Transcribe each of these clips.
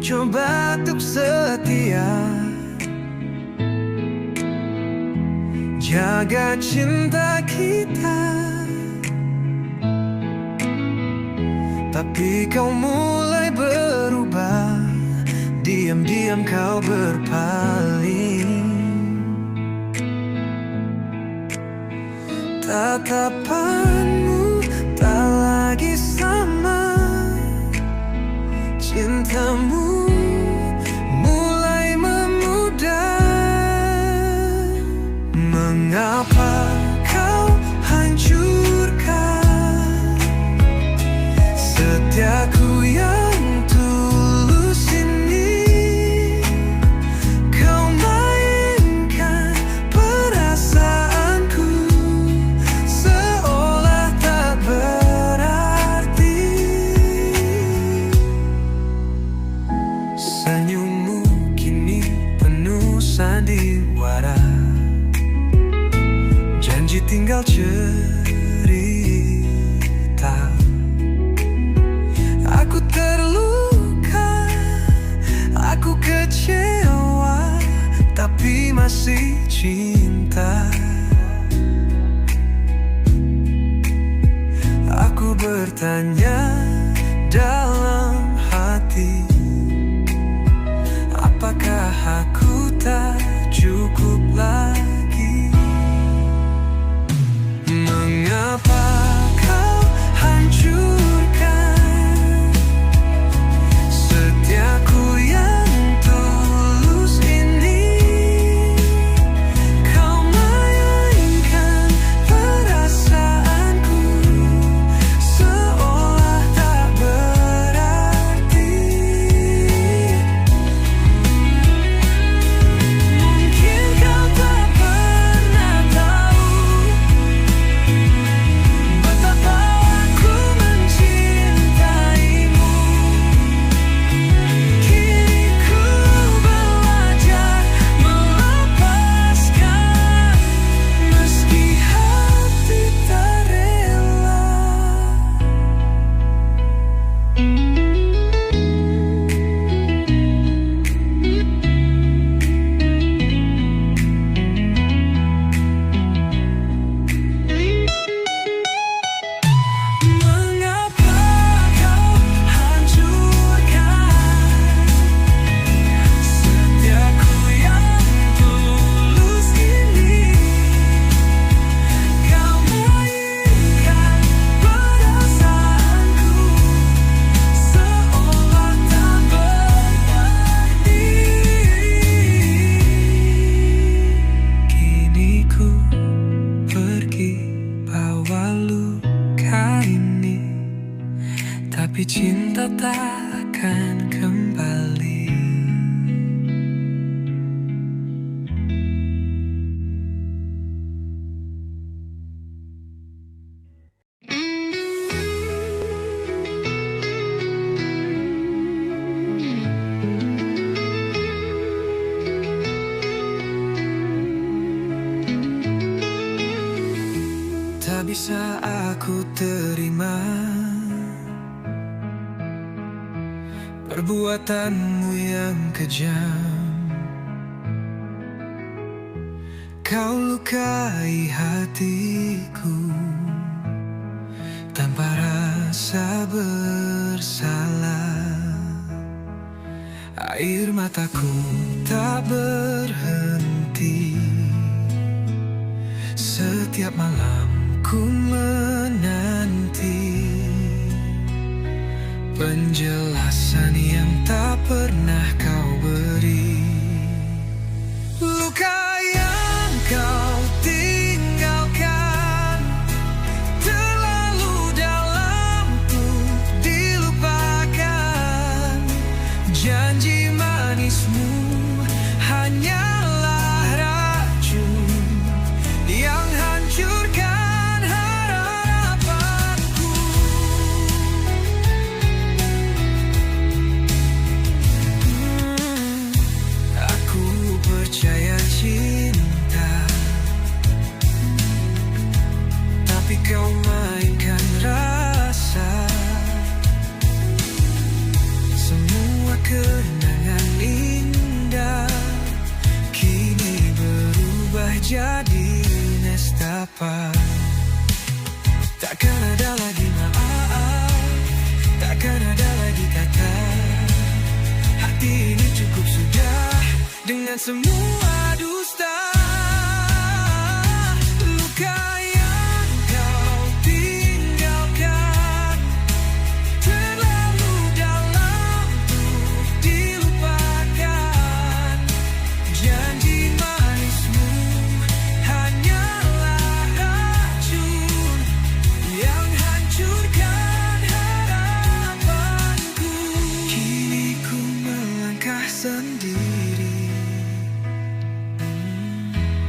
coba untuk setia, jaga cinta kita. Tapi kau mulai berubah, diam-diam kau berpaling. Tatapanmu tak lagi sama, cintamu mulai memudar. Mengapa kau hancurkan setiaku yang tulus ini? Kau mainkan perasaanku seolah tak berarti. Senyummu kini penuh sandiwara, janji tinggal cerita. Aku terluka, aku kecewa, tapi masih cinta. Aku bertanya dalam hati, apakah aku tak cukup lagi? Mengapa kau hancurkan setiaku yang tulus ini? Kau mainkan perasaanku seolah tak berarti. Mungkin kau tak pernah tahu betapa aku mencintaimu. Kini ku belajar melepaskan, meski hati tak rela. Mengapa kau hancurkan setiaku yang tulus ini? Kau mainkan perasaanku seolah tak berarti. Kini ku pergi bawa luka ini, tapi cinta tak akan kembali. Tak bisa aku terima perbuatanmu yang kejam. Kau lukai hatiku tanpa rasa bersalah. Air mataku tak berhenti, setiap malam ku menanti penjelasan yang tak pernah kau beri. Luka yang kau tinggalkan terlalu dalam untuk dilupakan. Janji manismu hanyalah racun yang hancurkan harapanku. Aku percaya cinta, tapi kau mainkan rasa. Semua karena semua dusta. Luka yang kau tinggalkan terlalu dalam untuk dilupakan. Janji manismu hanyalah racun yang hancurkan harapanku. Kini ku melangkah sendiri,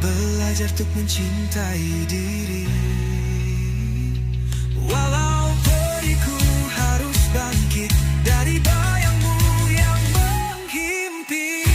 belajar untuk mencintai diri. Walau periku harus bangkit dari bayangmu yang menghimpit.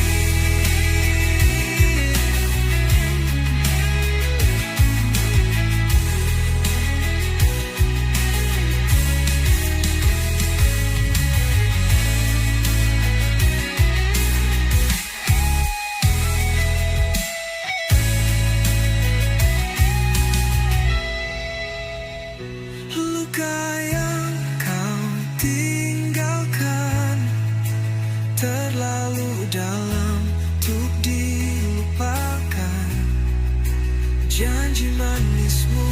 Luka yang kau tinggalkan terlalu dalam untuk dilupakan. Janji manismu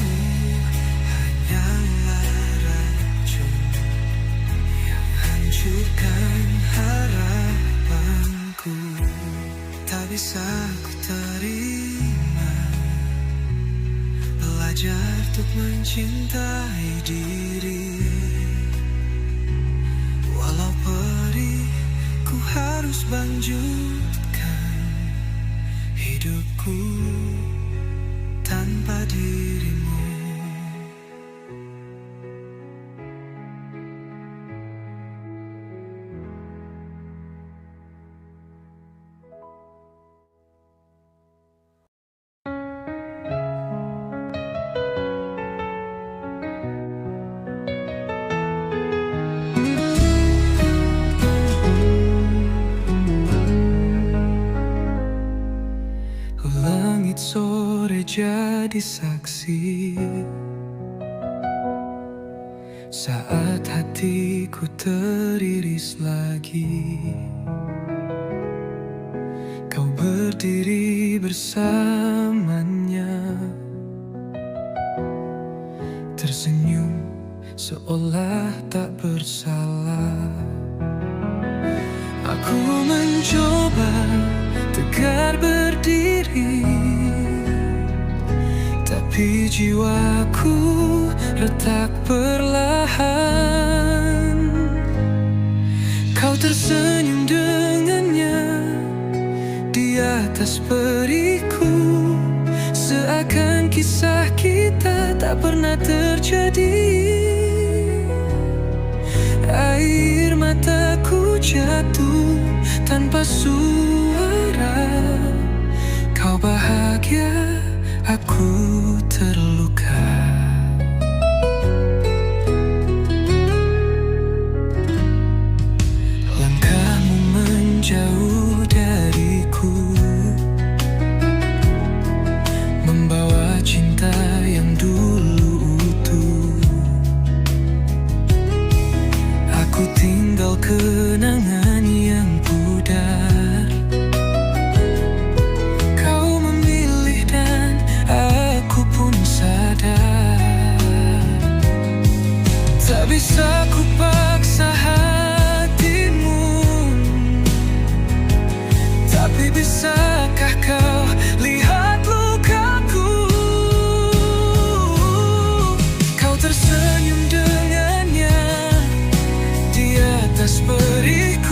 hanyalah racun yang hancurkan harapanku. Tak bisa ku terima, belajar untuk mencintai diri. Walau perih, ku harus lanjutkan hidupku tanpa dirimu. Langit sore jadi saksi saat hatiku teriris lagi. Kau berdiri bersamanya, tersenyum seolah tak bersalah. Aku mencoba tegar berdiri, tapi jiwaku retak perlahan. Kau tersenyum dengannya di atas periku, seakan kisah kita tak pernah terjadi. Air mataku jatuh tanpa suara. Kau bahagia, aku terluka. Langkahmu menjauh dariku, membawa cinta yang dulu utuh. Aku tinggal kenangan yang pudar. Kau memilih dan aku pun sadar. Tak bisa ku paksa hatimu, tapi bisakah kau lihat lukaku? Kau tersenyum dengannya di atas periku,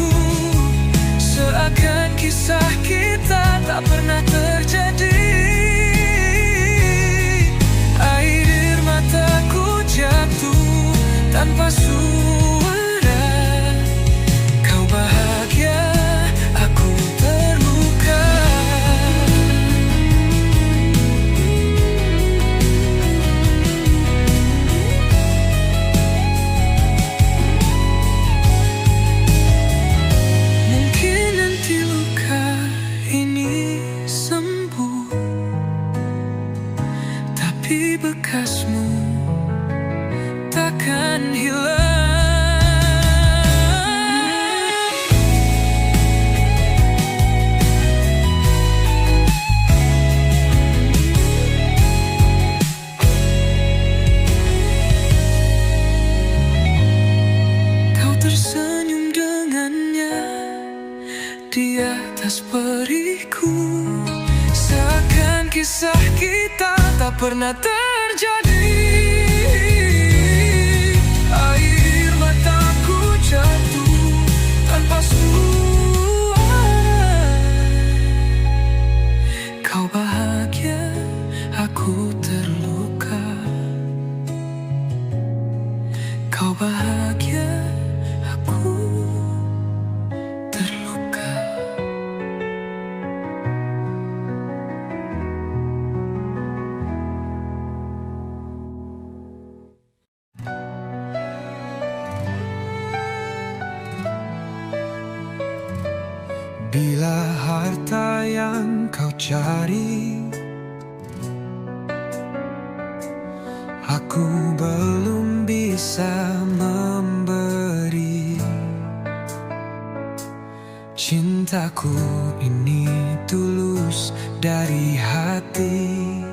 di atas periku, seakan kisah kita tak pernah terjadi. Air mataku jatuh tanpa suara. Kau bahagia, aku terluka. Kau bahagia, aku terluka. Bila harta yang kau cari aku belum bisa memberi, cintaku ini tulus dari hati,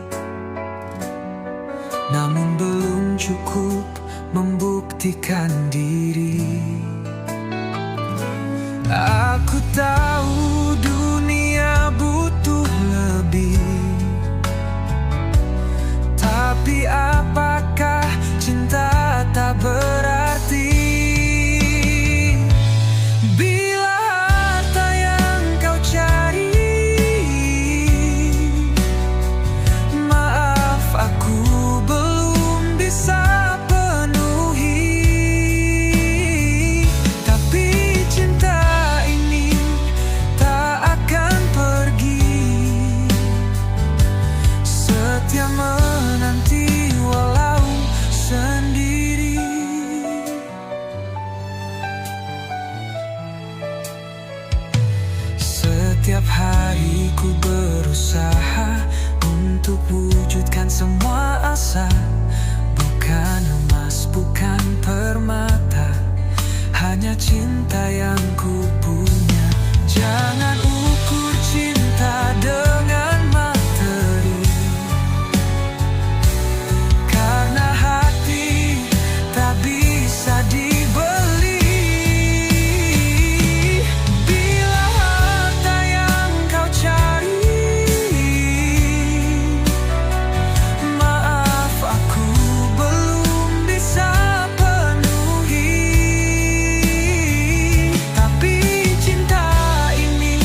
namun belum cukup membuktikan diri. Aku tahu dunia butuh lebih, tapi apakah cinta tak berarti? Bila harta yang kau cari, maaf aku belum bisa penuhi, tapi cinta ini tak akan pergi. Setia menanti walau sendiri. Setiap hari ku berusaha untuk wujudkan semua asa. Bukan emas, bukan permata, hanya cinta yang ku punya. Jangan ukur cinta dengan materi, karena hati tak bisa dibeli. Bila harta yang kau cari, maaf aku belum bisa penuhi, tapi cinta ini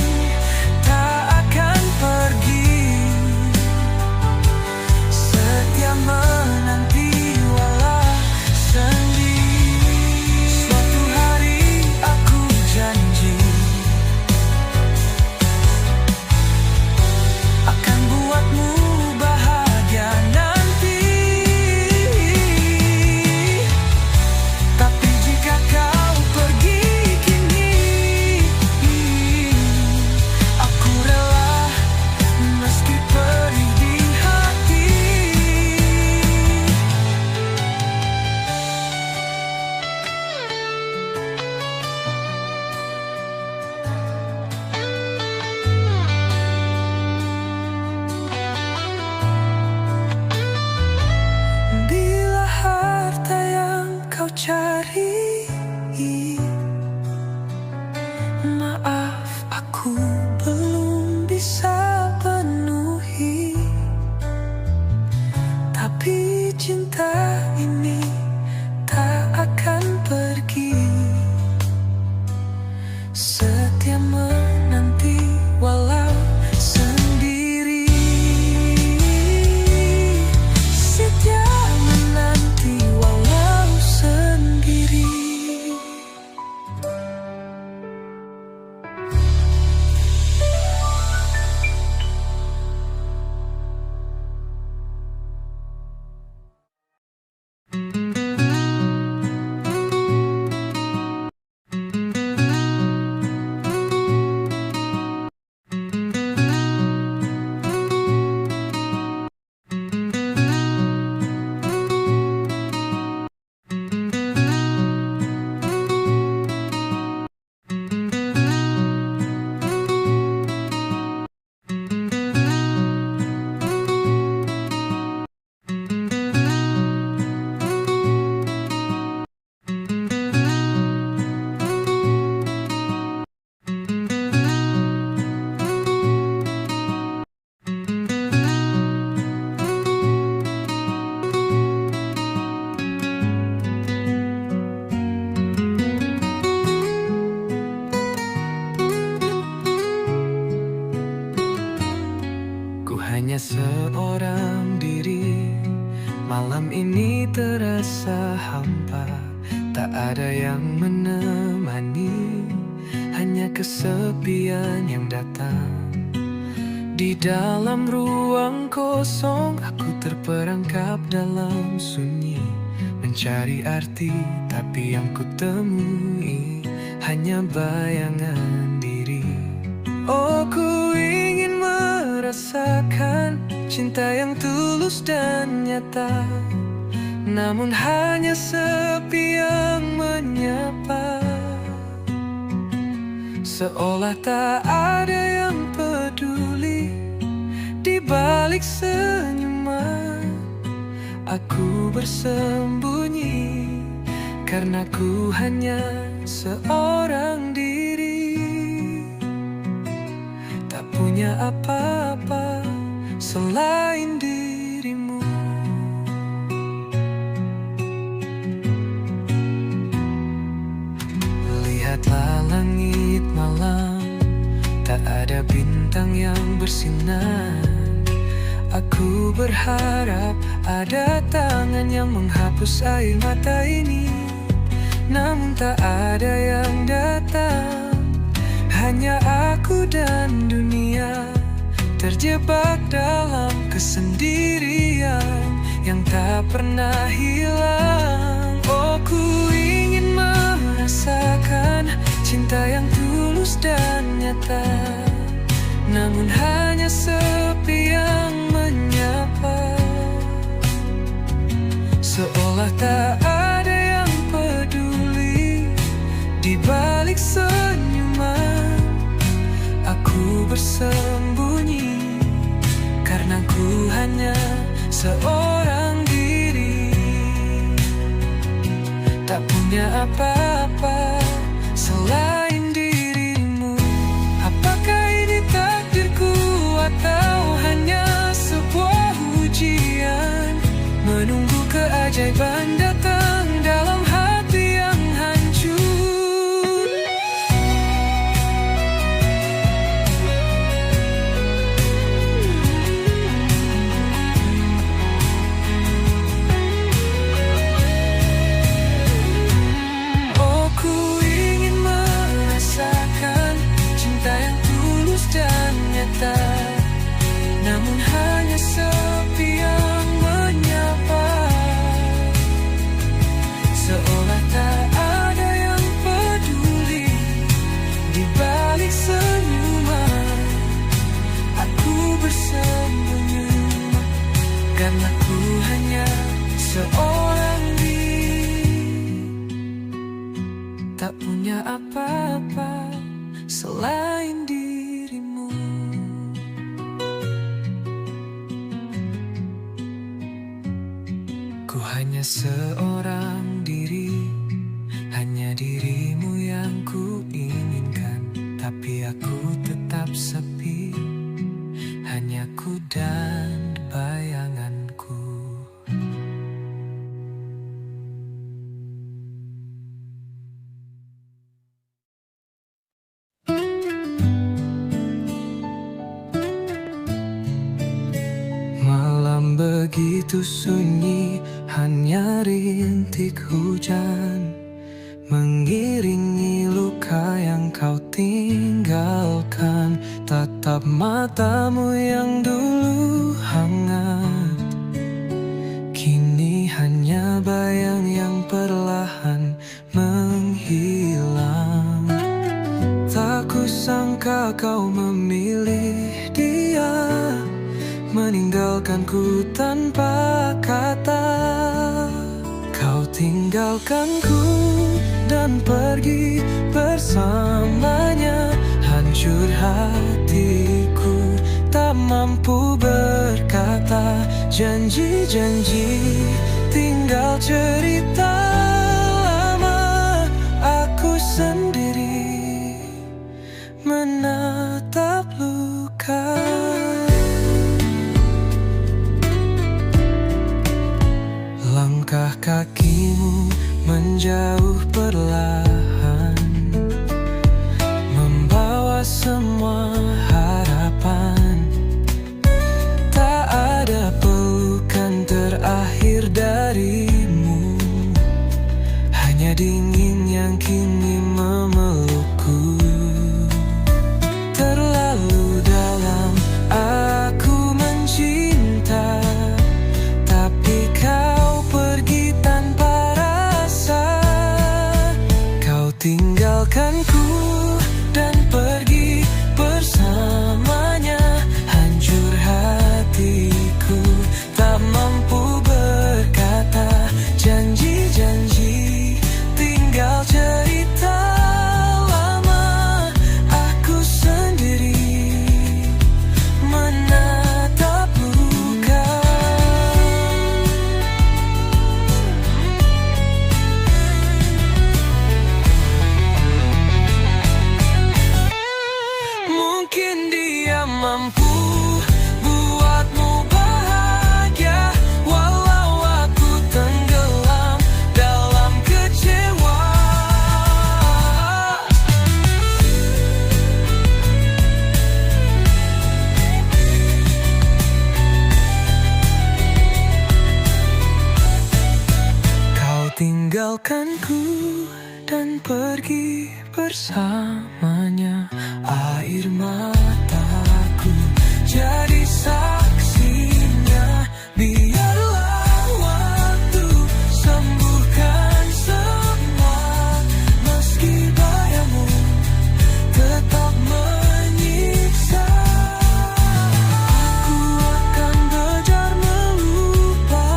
terasa hampa. Tak ada yang menemani, hanya kesepian yang datang. Di dalam ruang kosong, aku terperangkap dalam sunyi, mencari arti, tapi yang kutemui hanya bayangan diri. Oh, ku ingin merasakan cinta yang tulus dan nyata, namun hanya sepi yang menyapa. Seolah tak ada yang peduli. Di balik senyuman aku bersembunyi, karena ku hanya seorang diri. Tak punya apa-apa selain dirimu. Lihatlah langit malam, tak ada bintang yang bersinar. Aku berharap ada tangan yang menghapus air mata ini, namun tak ada yang datang. Hanya aku dan dunia terjebak dalam kesendirian yang tak pernah hilang. Oh, ku ingin merasakan cinta yang tulus dan nyata, namun hanya sepi yang menyapa. Seolah tak ada yang peduli. Di balik senyuman aku bersembunyi, karena ku hanya seorang diri. Tak punya apa-apa selain dirimu. Apakah ini takdirku atau hanya sebuah ujian, menunggu keajaiban datang dalam hati yang hancur. Oh, ku ingin merasakan cinta yang tulus dan nyata, namun hanya sepi yang menyapa. Seolah tak ada yang peduli. Di balik senyuman aku bersembunyi, karena ku hanya seorang diri. Tak punya apa-apa selain dirimu. Ku hanya seorang diri, hanya dirimu yang ku inginkan. Tapi aku tetap sepi, hanya ku dan bayanganku. Malam begitu sunyi, hanya rintik hujan mengiringi luka yang kau tinggalkan. Tatap matamu yang dulu hangat, kini hanya bayang yang perlahan menghilang. Tak kusangka kau memilih dia, meninggalkanku tanpa kata. Kau tinggalkanku dan pergi bersamanya. Hancur hatiku, tak mampu berkata. Janji-janji tinggal cerita lama. Aku sendiri menatap luka. Langkah kakimu menjauh perlahan, membawa semua harapan. Tak ada pelukan terakhir darimu. tinggalkanku dan pergi bersamanya. Hancur hatiku, tak mampu berkata janji-janji, tinggal cerita lama. Aku sendiri menatap luka. Mungkin dia mampu buatmu bahagia, walau aku tenggelam dalam kecewa. Kau tinggalkanku dan pergi bersamanya. Air mataku jadi saksinya. Biarlah waktu sembuhkan semua, meski bayangmu tetap menyiksa. Aku akan kejar melupa.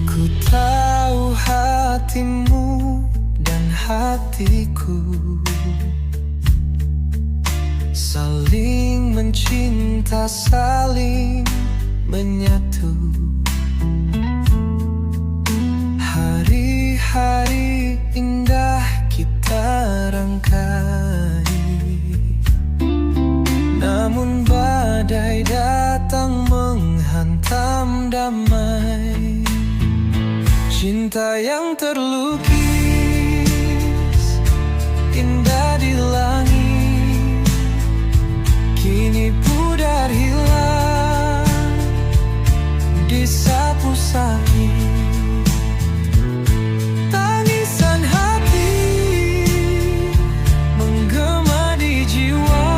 Ku tahu hatimu dan hatiku saling mencinta, saling menyatu. Hari-hari indah kita rangkai, namun badai datang menghantam damai. Cinta yang terlukis indah di langit, kini pudar hilang disapu angin. Tangisan hati menggema di jiwa.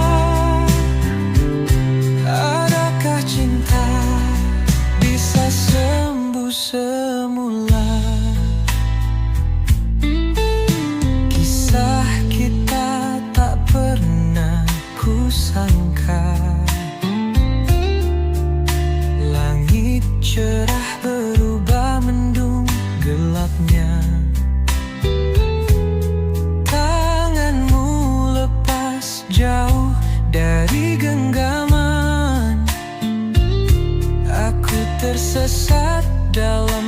Adakah cinta bisa sembuh semula? Kisah kita tak pernah kusangka. Langit cerah berubah mendung gelapnya. Tanganmu lepas jauh dari genggaman. Aku tersesat dalam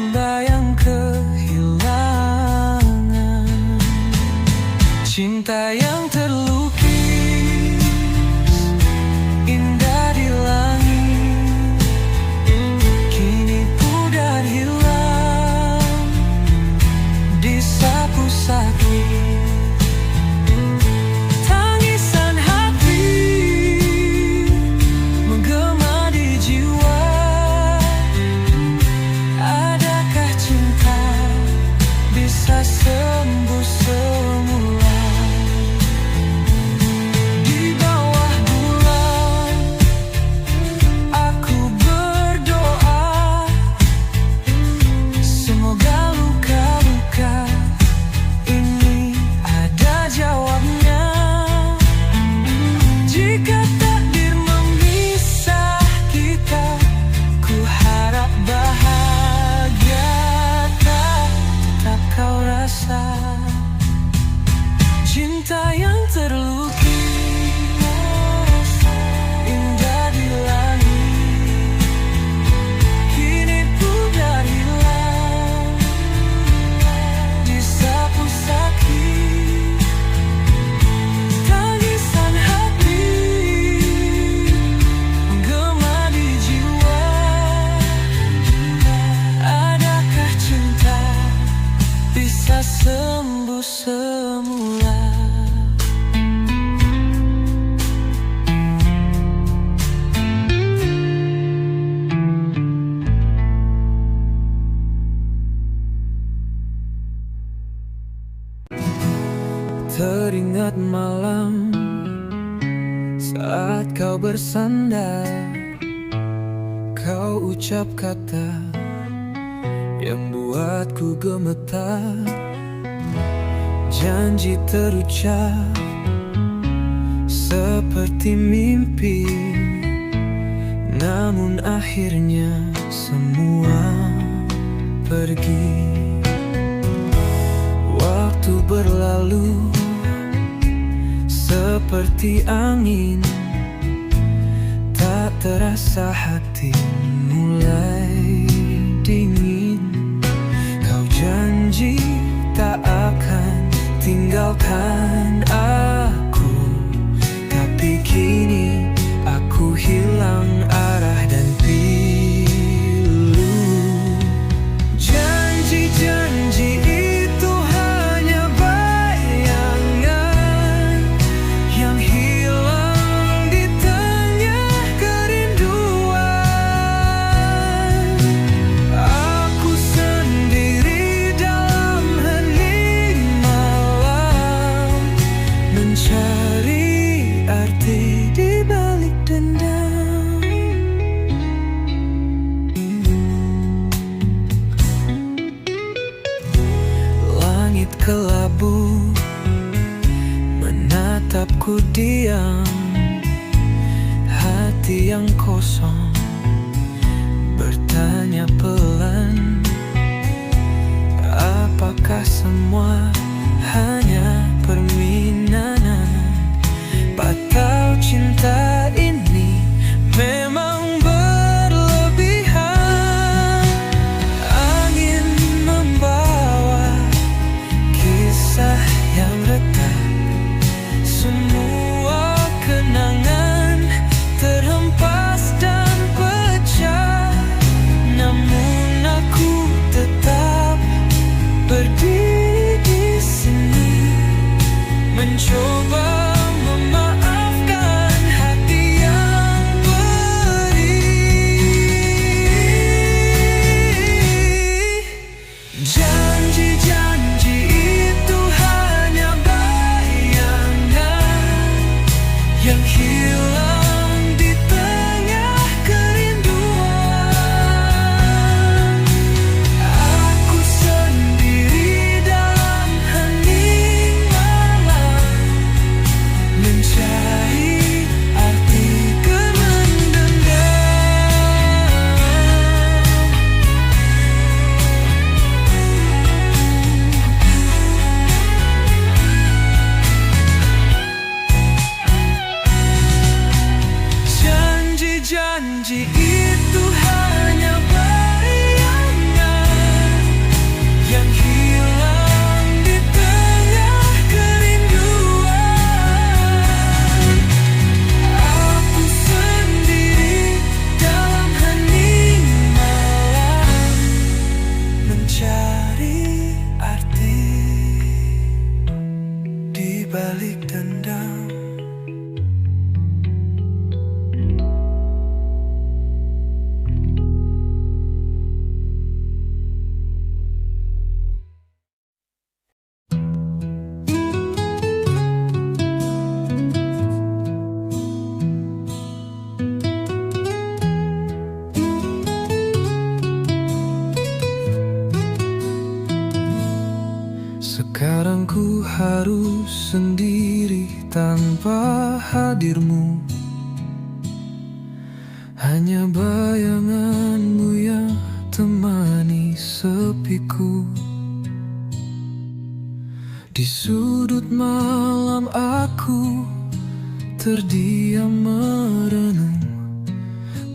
semula. Teringat malam saat kau bersandar, kau ucap kata yang buatku gemetar. Janji terucap seperti mimpi, namun akhirnya semua pergi. Waktu berlalu seperti angin, tak terasa hati mulai dingin. Kau janji tak akan tinggalkan aku, tapi kini aku hilang arah dan pilu. Janji-janji itu hanya bayangan yang hilang di tengah kerinduan. Aku sendiri dalam hening malam, mencari arti di balik dendam. Langit kelabu menatapku diam, hati yang kosong bertanya pelan, apakah semua hanya permainan? Atau cinta ini memang berlebihan? Angin membawa kisah yang retak, semua kenangan terhempas dan pecah. Namun aku tetap berdiri di sini, mencoba memaafkan hati yang perih. Janji-janji itu hanya bayangan yang hilang di tengah kerinduan. Aku sendiri dalam hening malam, mencari arti janji itu hanya bayangan yang hilang di tengah kerinduan. Aku sendiri dalam hening malam, mencari arti di balik dendam. Sekarang ku harus sendiri tanpa hadirmu, hanya bayanganmu yang temani sepiku. Di sudut malam aku terdiam merenung,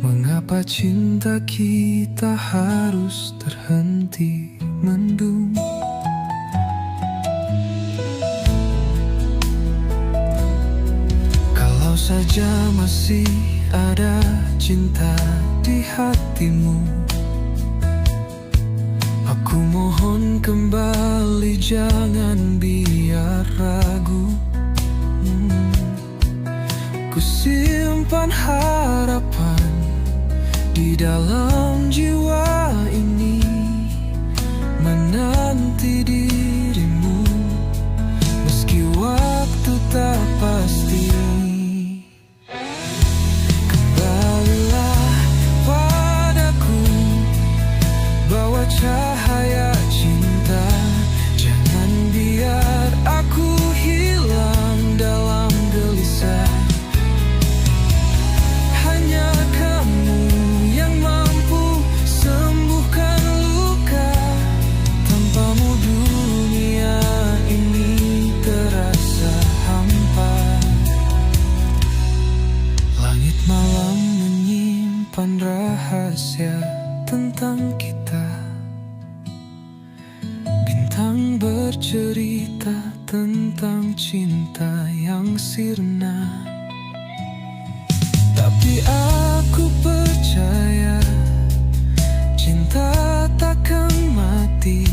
mengapa cinta kita harus terhenti mendung. Kalau saja masih ada cinta di hatimu, aku mohon kembali, jangan biar menyimpan harapan di dalam jiwa ini, menanti dirimu meski waktu tak pasti. Kembalilah padaku, bawa cahaya cinta. Jangan biar aku hilang dalam gelisah. Hanya kamu yang mampu sembuhkan luka. Tanpamu dunia ini terasa hampa. Langit malam menyimpan rahasia tentang kita. Bintang bercerita tentang cinta yang sirna. Tapi aku percaya cinta takkan mati.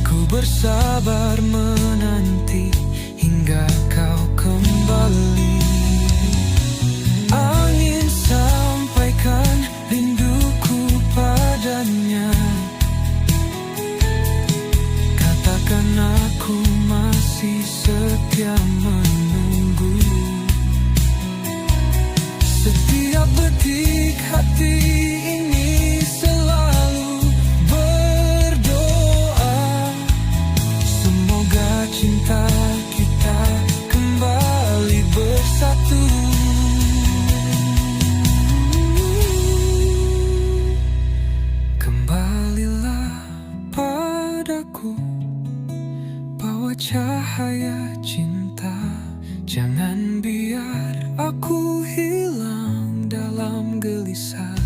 Ku bersabar menanti hingga kau kembali. Angin sampaikan rinduku padanya. Katakan aku masih setia menunggu. Setiap detik hati ini selalu berdoa. Semoga cinta kita kembali bersatu. Kembalilah padaku, bawa cahaya cinta. Jangan biar aku hilang dalam gelisah.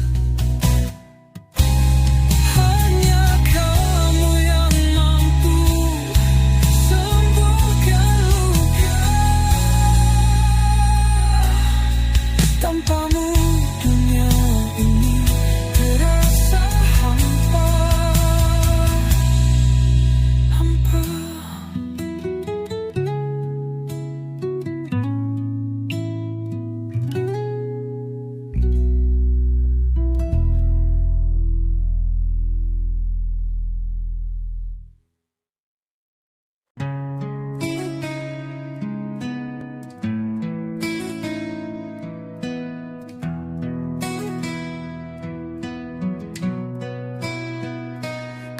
Hanya kamu yang mampu sembuhkan luka. Tanpamu dunia ini terasa hampa. Hampa.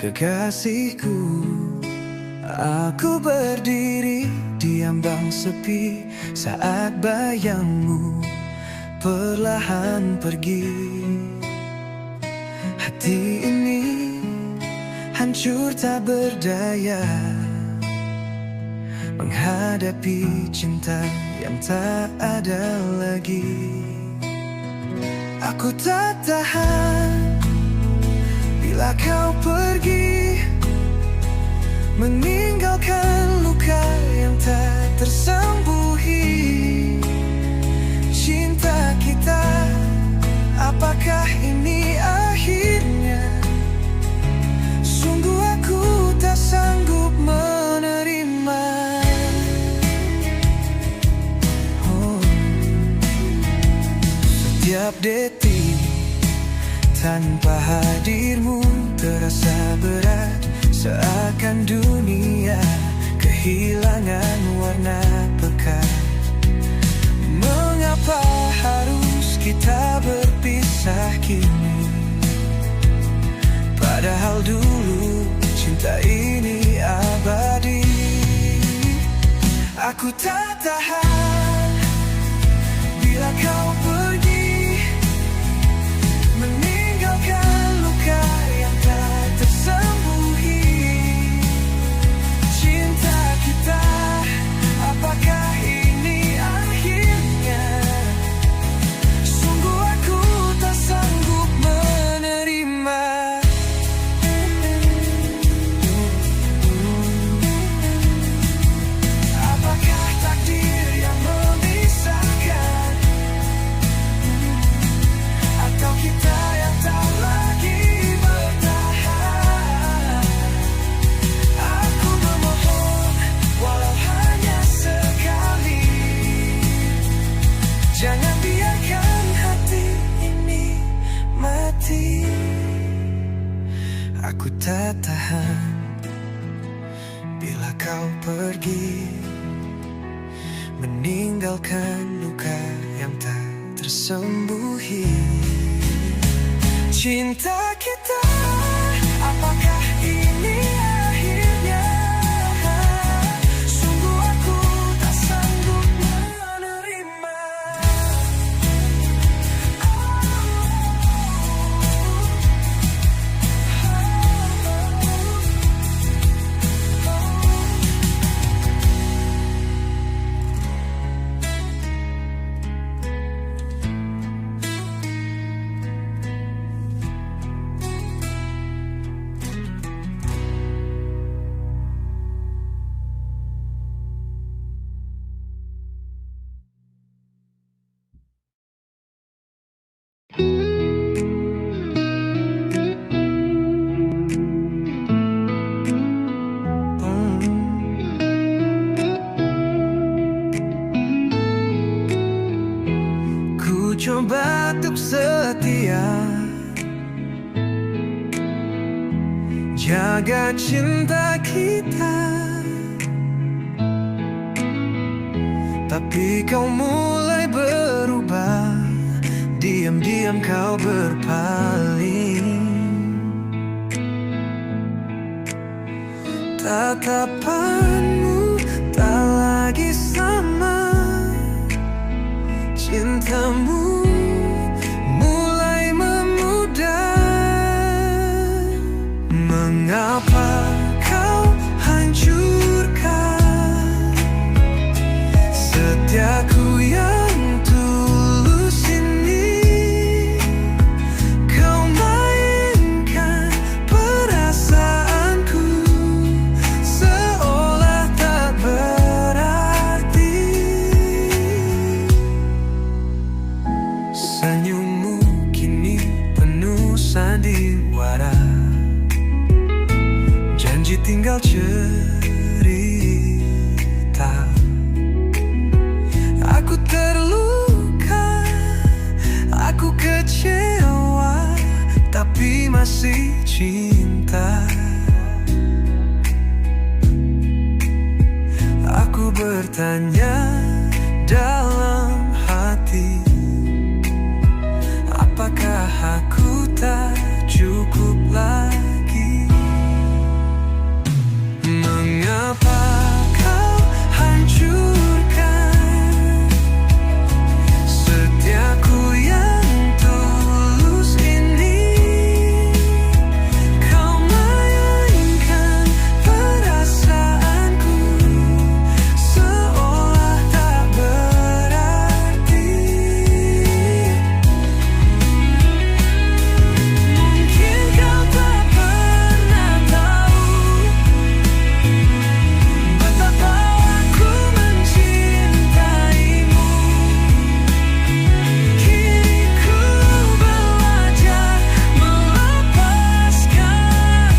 Kekasihku, aku berdiri di ambang sepi saat bayangmu perlahan pergi. Hati ini hancur tak berdaya menghadapi cinta yang tak ada lagi. Aku tak tahan bila kau pergi, meninggalkan luka yang tak tersembuhi. Cinta kita, apakah ini akhirnya? Sungguh aku tak sanggup menerima. Setiap detik tanpa hadirmu terasa berat, seakan dunia kehilangan warna pekat. Mengapa harus kita berpisah kini? Padahal dulu cinta ini abadi. Aku tak tahan bila kau pergi, meninggalkan luka yang tak tersembuhi. Cinta kita, apakah ini akhirnya? Sungguh aku tak sanggup menerima. Apakah takdir tak tahan bila kau pergi, meninggalkan luka yang tak tersembuhi. Cinta kita, apakah ini akhirnya? Sungguh aku tak sanggup menerima. Ku coba untuk setia, jaga cinta kita, tapi kau mulai berubah. Diam-diam kau berpaling. Tatapanmu tak lagi sama. Cintamu mulai memudar. Mengapa kau hancurkan setiaku yang tulus ini? Kau mainkan perasaanku seolah tak berarti. Senyummu kini penuh sandiwara, janji tinggal cerita. Aku terluka, aku kecewa, tapi masih cinta. Aku bertanya dalam hati, apakah aku tak cukup lagi? Mengapa kau hancurkan setiaku yang tulus ini? Kau mainkan perasaanku seolah tak berarti. Mungkin kau tak pernah tahu betapa aku mencintaimu. Kini ku belajar melepaskan,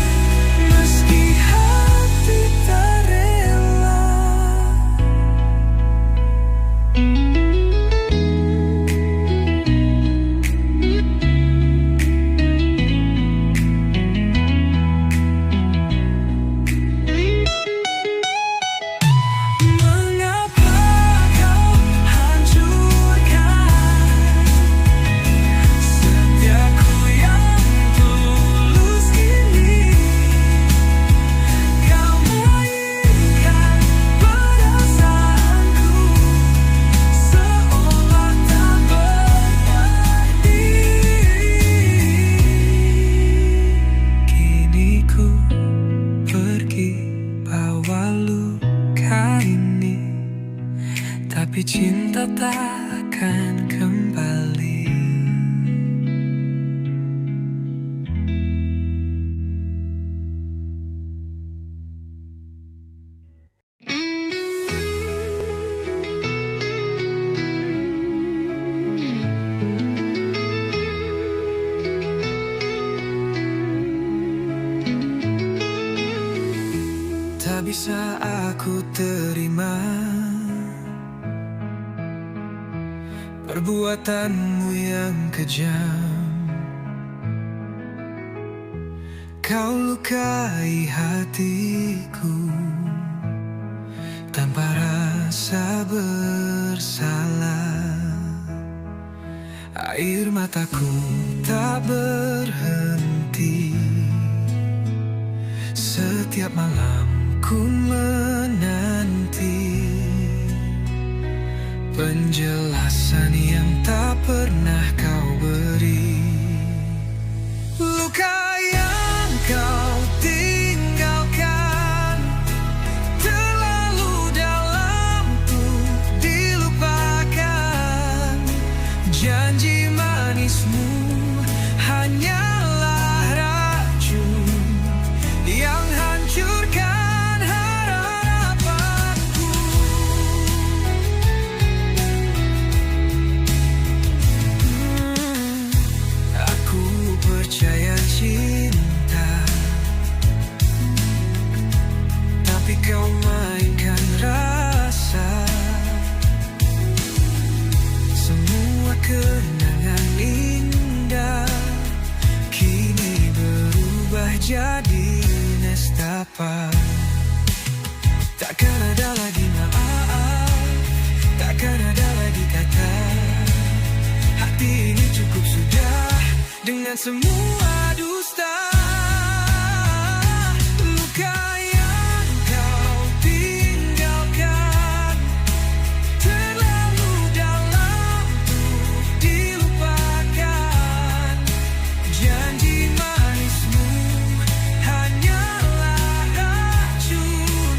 meski hati tak rela. Mengapa kau hancurkan setiaku yang tulus ini? Kau mainkan perasaanku seolah tak berarti. Kini ku pergi bawa luka ini, tapi cinta tak akan kembali. Tak bisa aku terima perbuatanmu yang kejam. Kau lukai hatiku tanpa rasa bersalah. Air mataku tak berhenti. Setiap malam ku menanti penjelasan yang tak pernah kau beri. Luka yang kau tinggalkan terlalu dalam untuk dilupakan. Janji manismu hanyalah racun yang hancurkan harapanku. Aku percaya cinta, tapi kau mainkan rasa. Semua kenangan indah kini berubah jadi nestapa. Takkan ada lagi maaf, takkan ada lagi kata. Hati ini cukup sudah dengan semua dusta. Luka yang kau tinggalkan terlalu dalam untuk dilupakan. Janji manismu hanyalah racun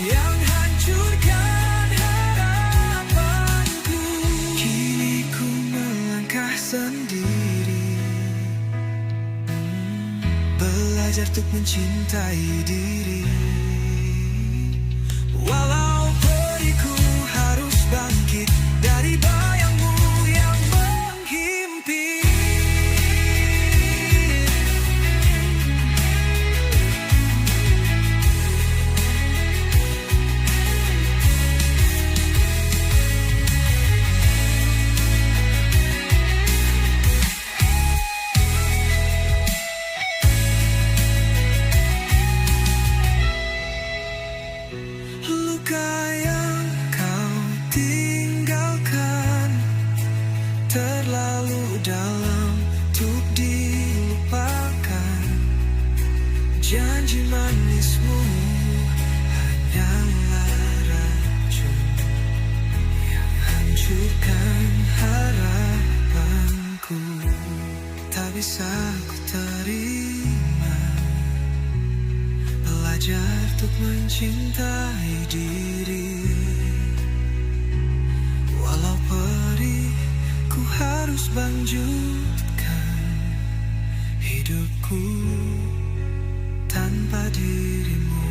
yang hancurkan harapanku. Kini ku melangkah sendiri, belajar untuk mencintai diri. Walau periku harus bangkit dari bayangmu yang menghimpit. Luka yang kau tinggalkan terlalu dalam untuk dilupakan. Janji manismu hanyalah racun yang hancurkan harapanku. Tak bisa ku terima, belajar untuk mencintai diri. Walau perih, ku harus lanjutkan hidupku tanpa dirimu.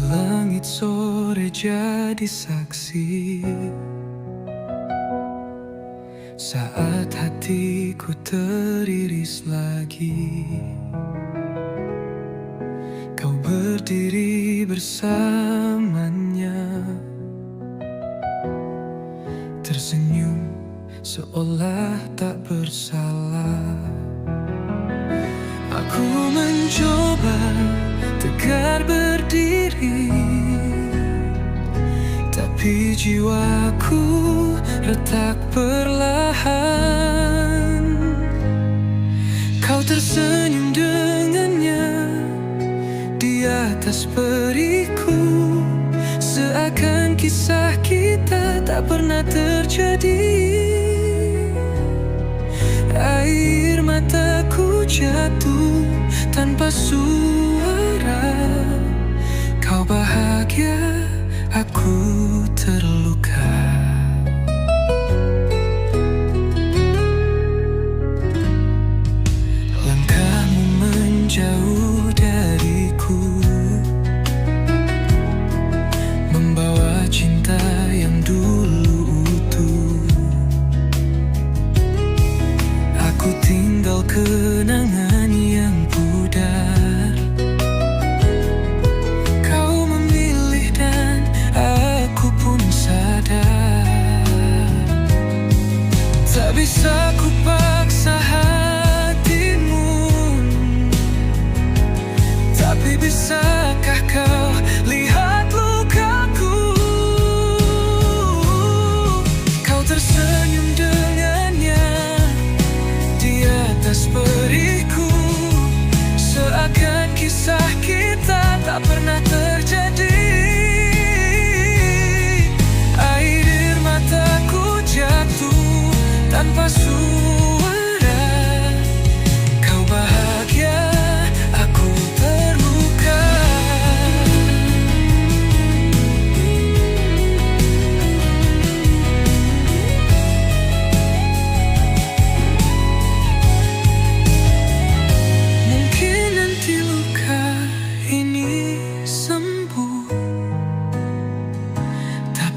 Langit sore jadi saksi saat hatiku teriris lagi. Kau berdiri bersamanya, tersenyum seolah tak bersalah. Aku mencoba tegar berdiri, tapi jiwaku retak perlahan. Kau tersenyum dengannya di atas periku, seakan kisah kita tak pernah terjadi. Air mataku jatuh tanpa suara. Kau bahagia, aku terluka. Langkahmu menjauh dariku,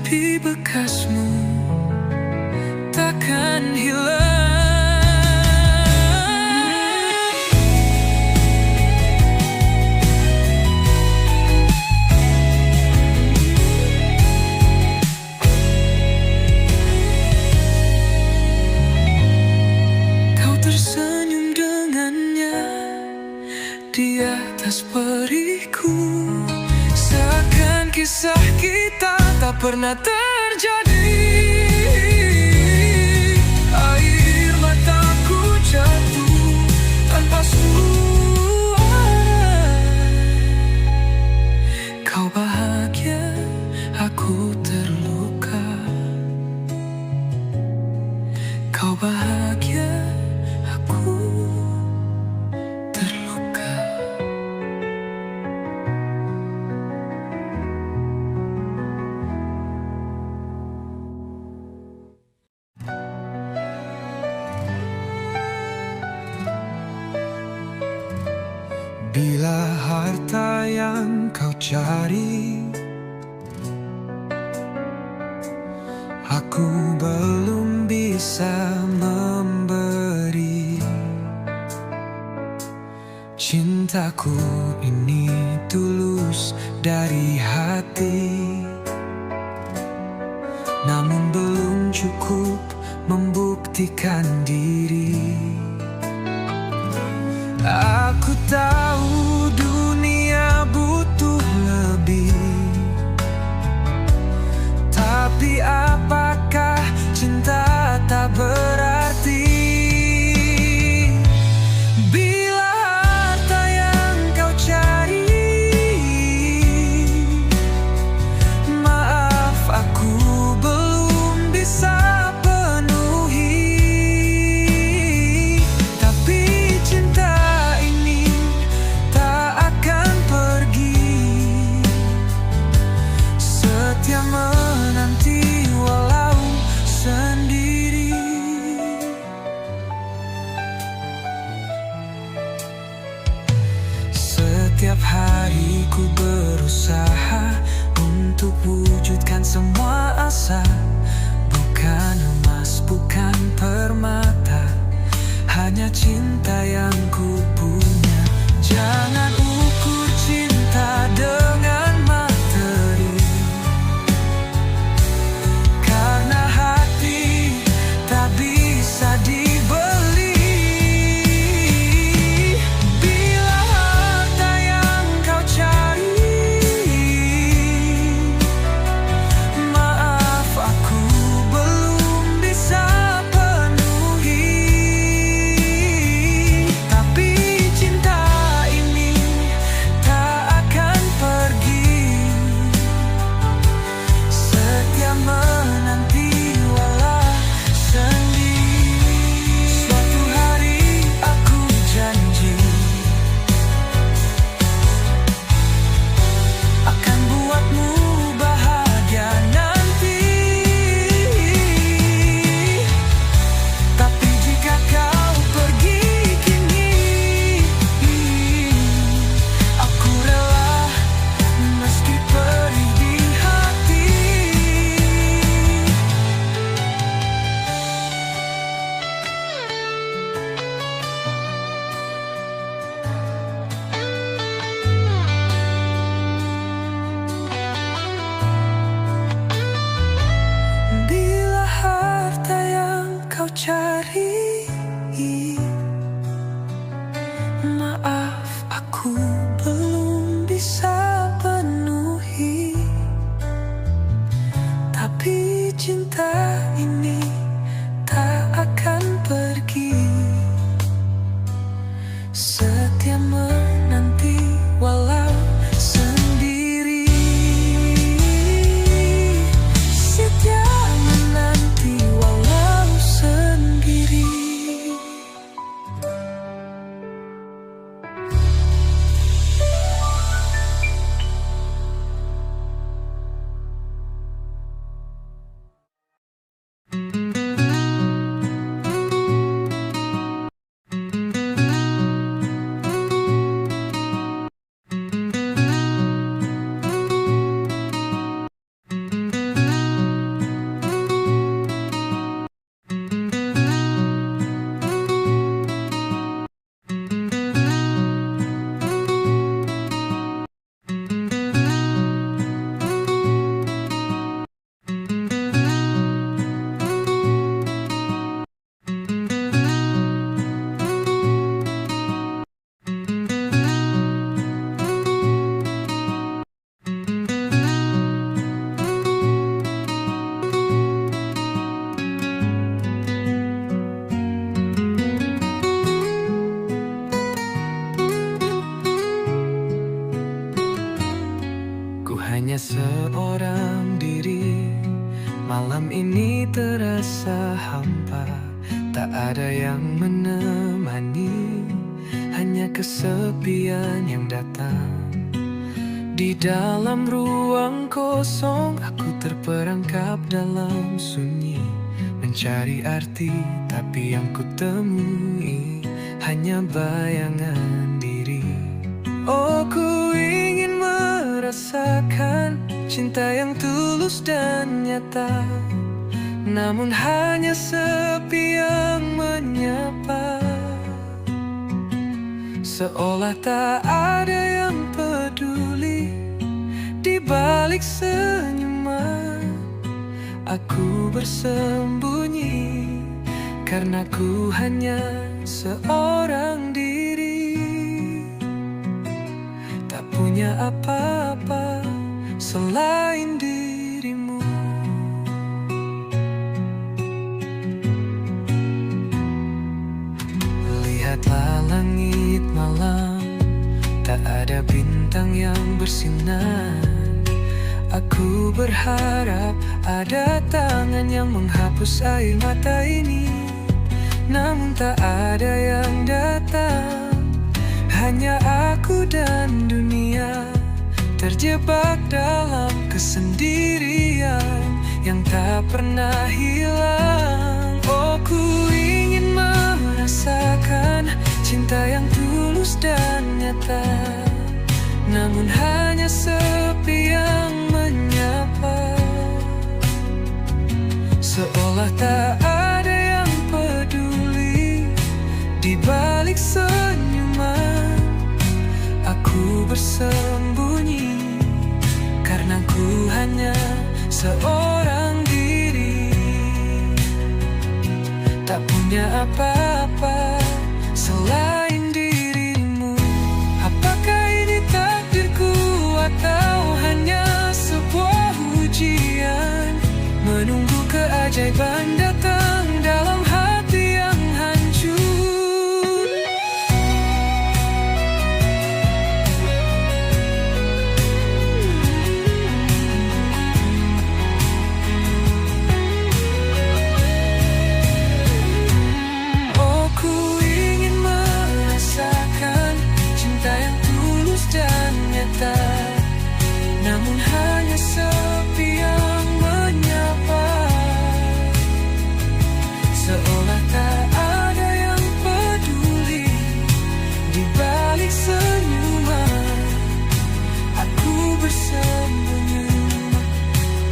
Tapi bekasmu takkan hilang. Kau tersenyum dengannya di atas periku, seakan kisah kita tak pernah terjadi. Air mataku jatuh tanpa suara. Kau bahagia, aku terluka. Kau bahagia, aku terluka. Bila harta yang kau cari aku belum bisa memberi, cintaku ini tulus dari hati, namun belum cukup membuktikan diri. Aku tahu dunia butuh lebih, tapi apakah cinta tak berarti? Bila harta yang kau cari, maaf aku belum bisa penuhi, tapi cinta ini tak akan pergi. Setia menanti walau sendiri. Setiap hari ku berusaha untuk wujudkan semua asa. Bukan emas, bukan permata, hanya cinta yang ku punya. Jangan ukur cinta dengan materi, karena hati tak bisa dibeli. Bila harta yang kau cari, maaf aku belum bisa penuhi, tapi cinta ini tak akan pergi. Setia menanti walau sendiri. Suatu hari aku janji akan buatmu bahagia nanti. Tapi jika kau pergi kini, aku rela meski perih di hati. Bila harta yang kau cari, maaf aku belum bisa penuhi, tapi cinta ini tak akan pergi. Setia menanti walau sendiri. Setia menanti walau sendiri. Malam ini terasa hampa, tak ada yang menemani, hanya kesepian yang datang. Di dalam ruang kosong aku terperangkap dalam sunyi, mencari arti tapi yang kutemui hanya bayangan diri. Oh, ku ingin merasakan cinta yang tulus dan nyata, namun hanya sepi yang menyapa. Seolah tak ada yang peduli di balik senyuman. Aku bersembunyi karena ku hanya seorang diri, tak punya apa-apa selain dirimu. Lihatlah langit malam, tak ada bintang yang bersinar. Aku berharap ada tangan yang menghapus air mata ini, namun tak ada yang datang. Hanya aku dan dunia terjebak dalam kesendirian yang tak pernah hilang. Oh, ku ingin merasakan cinta yang tulus dan nyata, namun hanya sepi yang menyapa. Seolah tak ada yang peduli di balik senyuman. Aku bersembunyi karena ku hanya seorang diri, tak punya apa-apa selain dirimu. Apakah ini takdirku atau hanya sebuah ujian, menunggu keajaiban datang dalam hati yang hancur. Oh, ku ingin merasakan cinta yang tulus dan nyata, namun hanya sepi yang menyapa. Seolah tak ada yang peduli di balik senyuman. Aku bersembunyi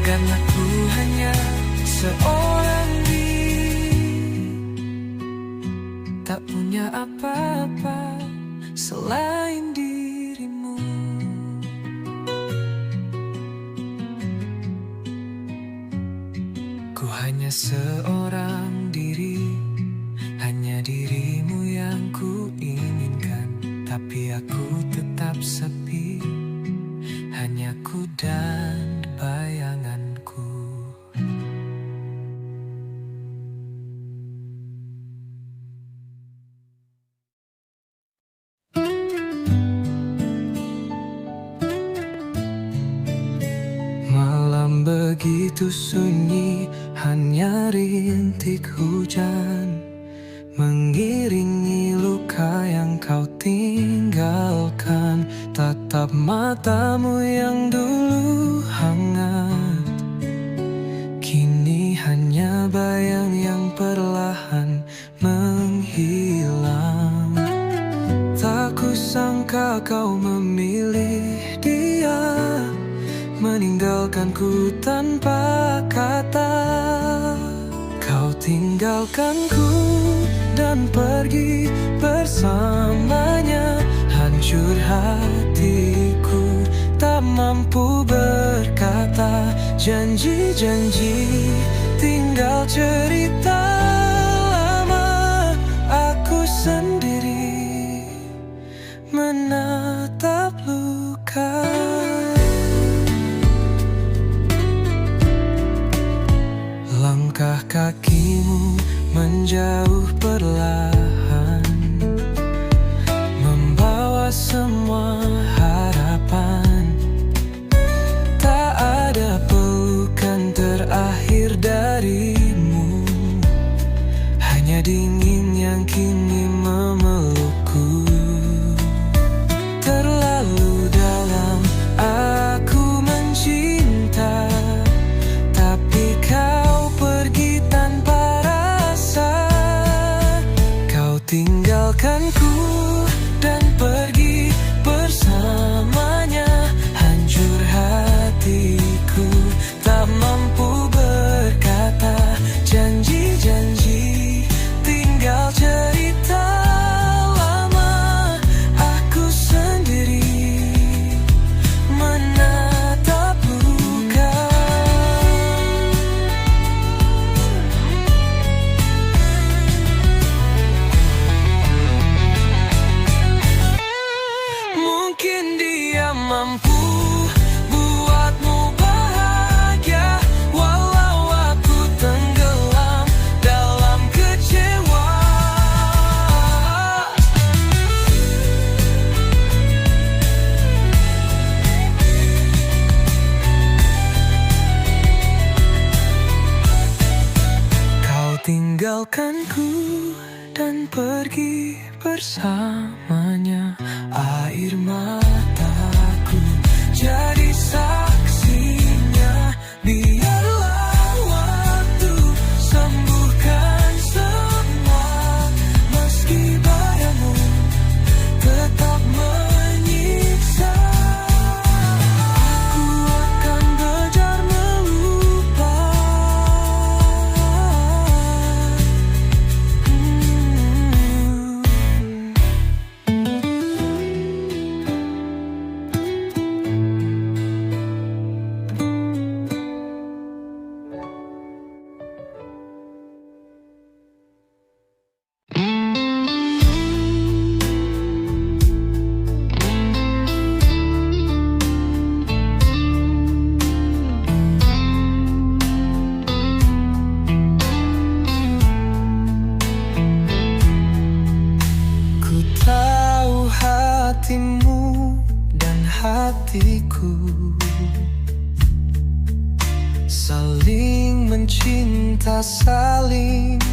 karena ku hanya seorang diri, tak punya apa-apa selain dirimu. Ku hanya seorang diri, hanya dirimu yang ku inginkan. Tapi aku tetap sepi, hanya ku dan bayanganku. Malam begitu sunyi, hanya rintik hujan mengiringi luka yang kau tinggalkan. Tatap matamu yang dulu hangat, kini hanya bayang yang perlahan menghilang. Tak kusangka kau memilih dia, meninggalkanku tanpa kata. Kau tinggalkanku dan pergi bersamanya. Hancur hatiku, tak mampu berkata. Janji-janji tinggal cerita lama. Aku sendiri menatap luka. Langkah kakimu menjauh perlahan, membawa semua harapan. Tak ada pelukan terakhir tinggalkanku dan pergi bersamanya. Air mataku jadi saksinya. Biarlah waktu sembuhkan semua, meski badanmu tetap menyiksa. Aku akan kejar melupa. Ku tahu hatimu dan hatiku saling mencinta, saling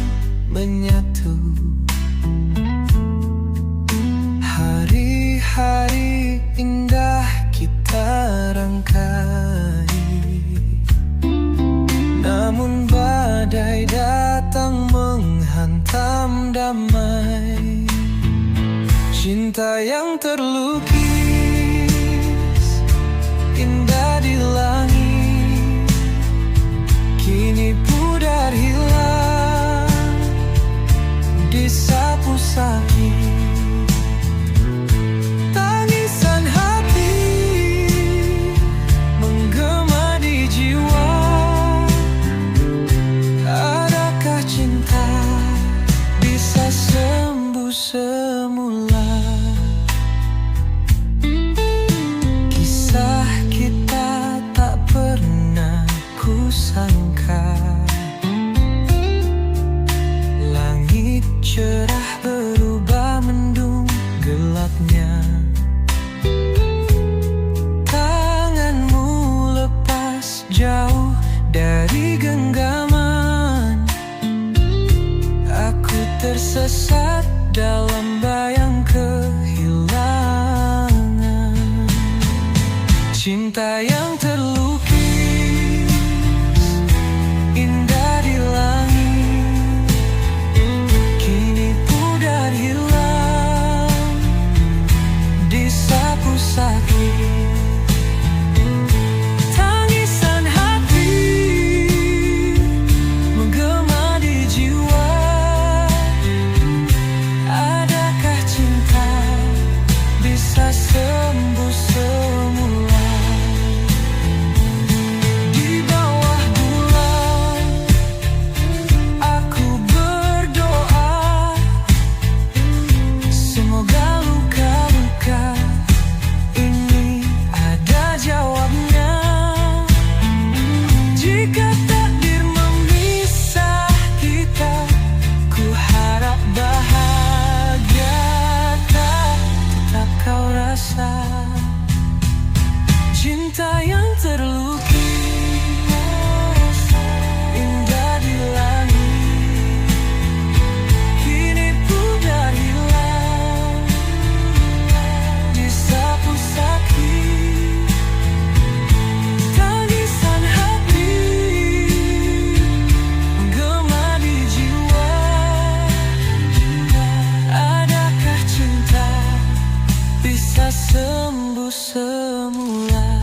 menyatu. Hari-hari indah kita rangkai, namun badai datang menghantam damai. Cinta yang terlukis indah di langit, kini pudar hilang disapu sakit. Tangisan hati menggema di jiwa. Adakah cinta bisa sembuh semula? Kisah kita tak pernah kusangka. Langit cerah berubah mendung gelapnya. Tanganmu lepas jauh dari genggaman. Aku tersesat dalam bayang kehilangan. Cinta yang terlukis indah di langit, kini pudar hilang disapu sakit. Tangisan hati menggema di jiwa. Adakah cinta bisa sembuh semula? Di bawah bulan aku berdoa, semoga luka-luka ini ada jawabnya. Jika takdir memisah kita, ku harap bahagia tetap kau rasa. Cinta yang terlukis indah di langit, kini pudar hilang disapu sakit. Tangisan hati menggema di jiwa. Adakah cinta bisa sembuh semula?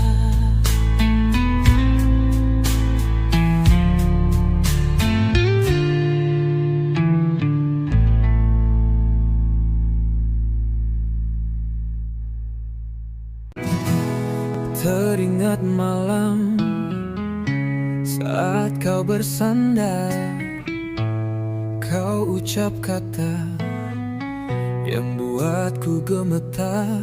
Teringat malam saat kau bersandar, kau ucap kata yang buatku gemetar.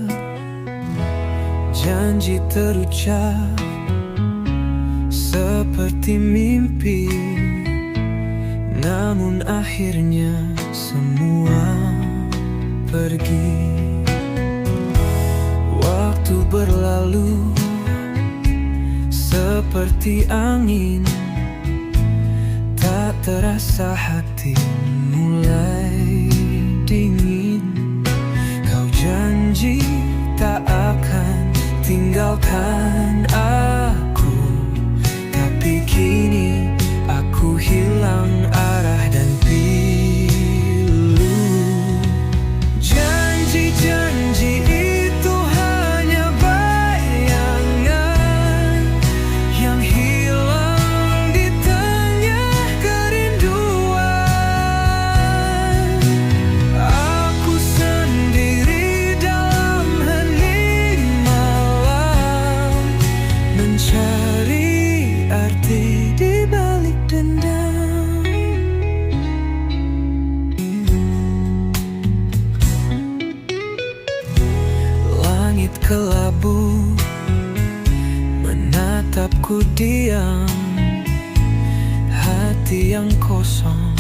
Janji terucap seperti mimpi, namun akhirnya semua pergi. Waktu berlalu seperti angin, tak terasa hati mulai dingin. Kau janji tak akan tinggalkan aku, tapi kini aku hilang arah dan pilu. Janji-janji itu hanya bayangan yang hilang di tengah kerinduan. Aku sendiri dalam hening malam, mencari arti di balik dendam. Langit kelabu menatapku diam, hati yang kosong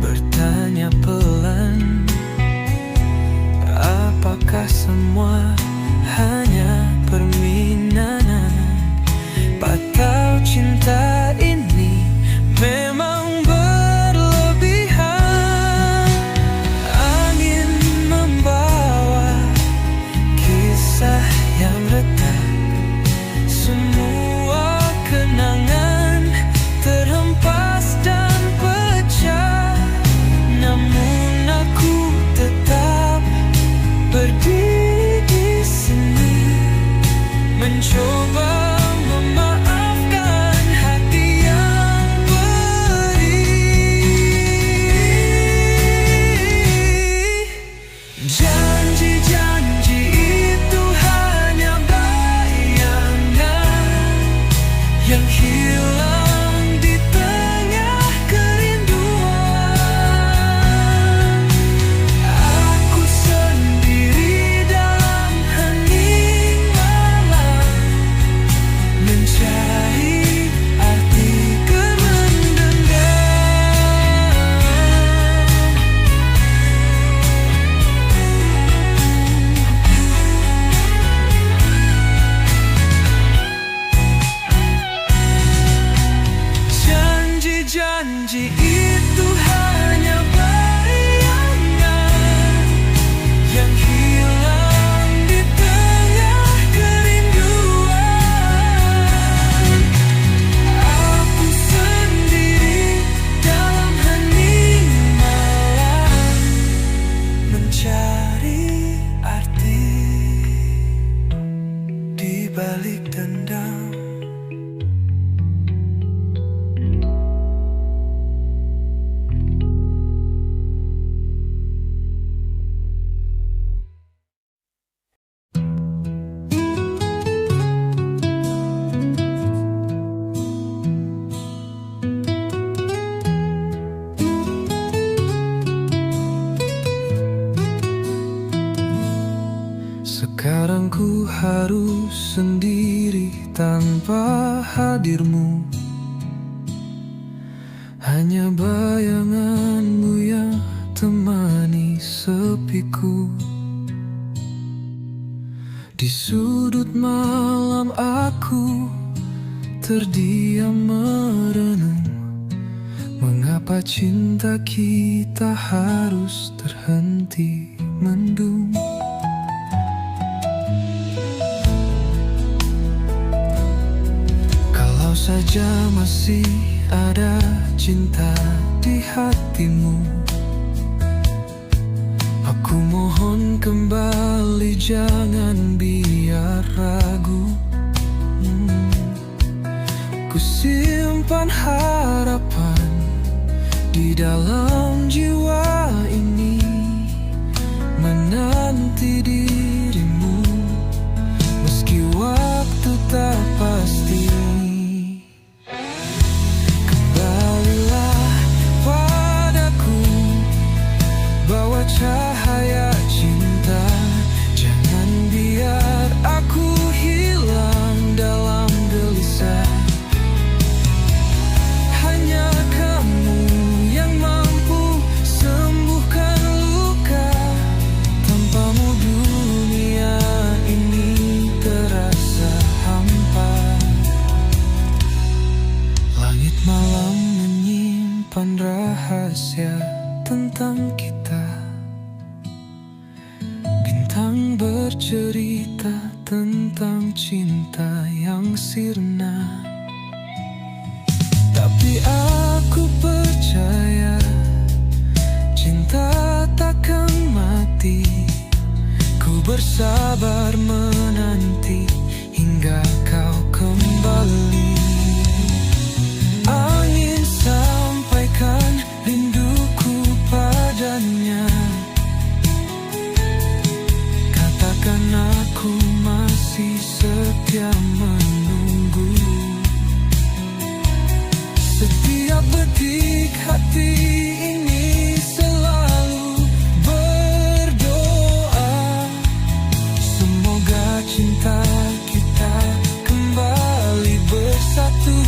bertanya pelan, apakah semua hanya permainan? Atau cinta ini memang berlebihan? Angin membawa kisah yang retak, semua kenangan terhempas dan pecah. Namun aku tetap berdiri di sini, mencoba memaafkan hati yang perih. Janji-janji itu hanya bayangan yang hilang di tengah kerinduan. Aku sendiri dalam hening malam, mencari arti janji itu hanya bayangan yang hilang di tengah kerinduan. Aku sendiri dalam hening malam, mencari arti di balik dendam. Sekarang ku harus sendiri tanpa hadirmu, hanya bayanganmu yang temani sepiku. Di sudut malam aku terdiam merenung, mengapa cinta kita harus terhenti mendung. Kalau saja masih ada cinta di hatimu, aku mohon kembali, jangan biar ragu. Ku simpan harapan di dalam jiwa ini, menanti dirimu meski waktu tak pasti. Kembalilah padaku, bawa cahaya cinta, jangan biar aku hilang dalam gelisah. Hanya kamu yang mampu sembuhkan luka, tanpamu dunia ini terasa hampa. Langit malam menyiram menyimpan rahasia tentang kita. Bintang bercerita tentang cinta yang sirna. Tapi aku percaya cinta takkan mati. Ku bersabar menanti hingga kau kembali. Angin sampaikan rinduku padanya. Katakan aku masih setia menunggu. Setiap detik hati ini selalu berdoa. Semoga cinta kita kembali bersatu.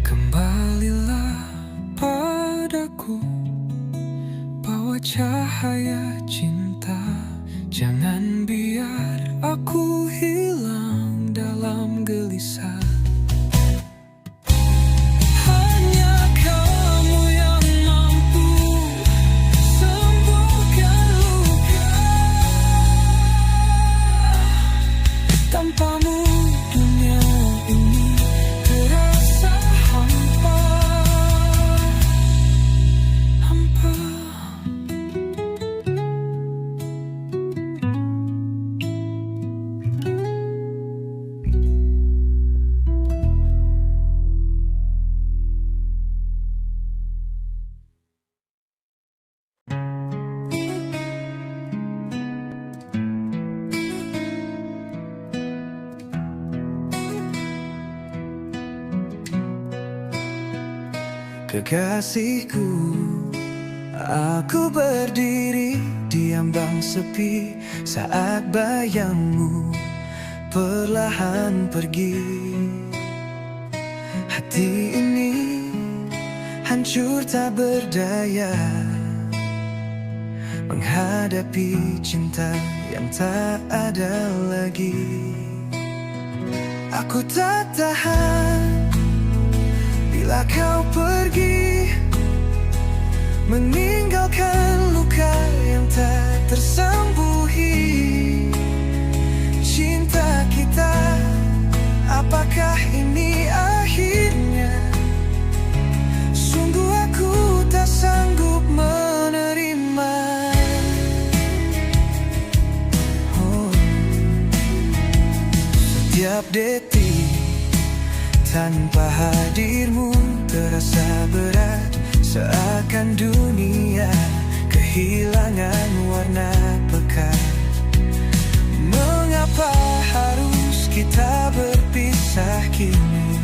Kembalilah padaku, bawa cahaya cinta. Jangan biar aku hilang dalam gelisah. Hanya kamu yang mampu sembuhkan luka. Tanpamu dunia ini terasa hampa. Kekasihku, aku berdiri di ambang sepi saat bayangmu perlahan pergi. Hati ini hancur tak berdaya menghadapi cinta yang tak ada lagi. Aku tak tahan bila kau pergi, meninggalkan luka yang tak tersembuhi. Cinta kita, apakah ini akhirnya? Sungguh aku tak sanggup menerima. Setiap detik tanpa hadirmu terasa berat, seakan dunia kehilangan warna pekat. Mengapa harus kita berpisah kini?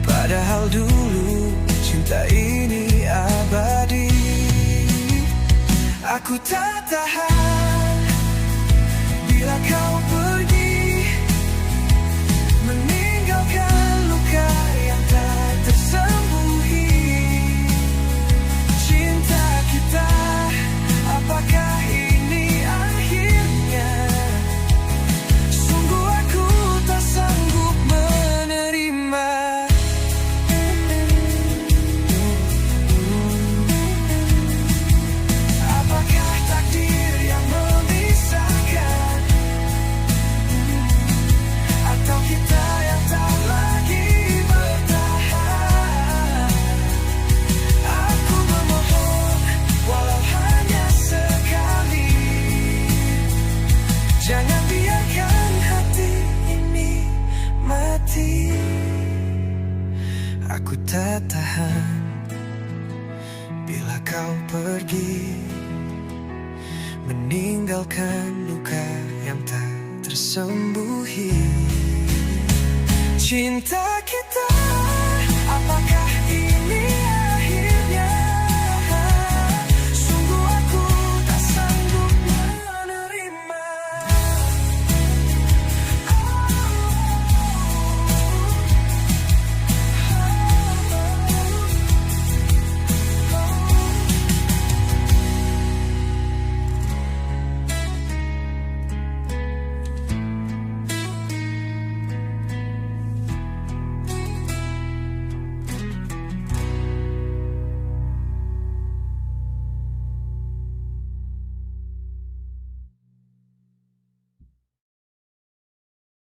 Padahal dulu cinta ini abadi. Aku tak tahan bila kau pergi, meninggalkan luka yang tak tersembuhi. Cinta kita, apakah ini akhirnya? Sungguh aku tak sanggup menerima. Apakah takdir yang memisahkan, atau kita yang tak lagi bertahan? Aku memohon, walau hanya sekali, jangan biarkan hati ini mati. Aku tak tahan bila kau pergi, meninggalkan luka yang tak tersembuhi. Cinta